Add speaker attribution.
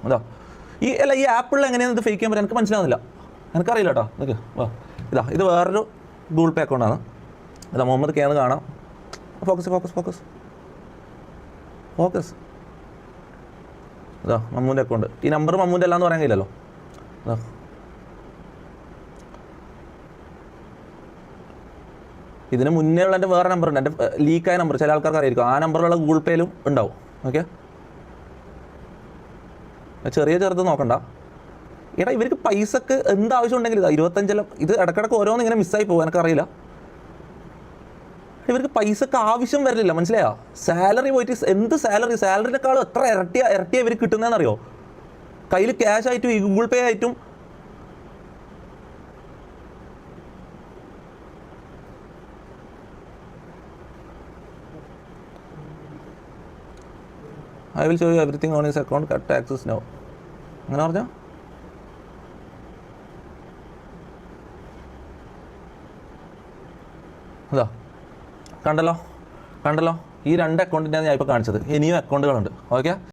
Speaker 1: അതാ ഈ ആപ്പിളിൽ എങ്ങനെയാണ് ഇത് ഫേക്ക് ചെയ്യാൻ പറ്റുക എനിക്ക് മനസ്സിലാവുന്നില്ല, എനിക്കറിയില്ല കേട്ടോ. നിൽക്ക് വാ, ഇത് വേറൊരു ഗൂഗിൾ പേ അക്കൗണ്ടാണ്. ഇതാ മുഹമ്മദ് കെ എന്ന് കാണാം. ഫോക്കസ് ഇതാ മമ്മൂൻ്റെ അക്കൗണ്ട്. ഈ നമ്പർ മമ്മൂൻ്റെ അല്ലാന്ന് പറയാൻ കഴിയില്ലല്ലോ. ഇതാ ഇതിന് മുന്നേ ഉള്ള എൻ്റെ വേറെ നമ്പറുണ്ട്, എൻ്റെ ലീക്കായ നമ്പർ, ചില ആൾക്കാർക്ക് അറിയായിരിക്കും. ആ നമ്പറിലുള്ള ഗൂഗിൾ പേയിലും ഉണ്ടാവും. ഓക്കെ, ചെറുത് നോക്കണ്ട. എടാ ഇവർക്ക് പൈസക്ക് എന്താവശ്യം ഉണ്ടെങ്കിൽ ഇതാ 25 ഇത് ഇടക്കിടക്ക് ഓരോന്ന് ഇങ്ങനെ മിസ്സായി പോകും, എനിക്കറിയില്ല. ഇവർക്ക് പൈസക്ക് ആവശ്യം വരില്ല, മനസ്സിലായോ? സാലറി പോയിട്ട് എന്ത് സാലറിനേക്കാളും എത്ര ഇരട്ടിയാ ഇവർ കിട്ടുന്നതെന്നറിയോ? കയ്യിൽ ക്യാഷ് ആയിട്ടും ഈ ഗൂഗിൾ പേ ആയിട്ടും. I will show you everything on his account, cut access no. അങ്ങനെ പറഞ്ഞാൽ അതാ കണ്ടല്ലോ, ഈ 2 അക്കൗണ്ടിൻ്റെയാണ് ഞാൻ ഇപ്പോൾ കാണിച്ചത്. ഇനിയും അക്കൗണ്ടുകളുണ്ട്. ഓക്കെ.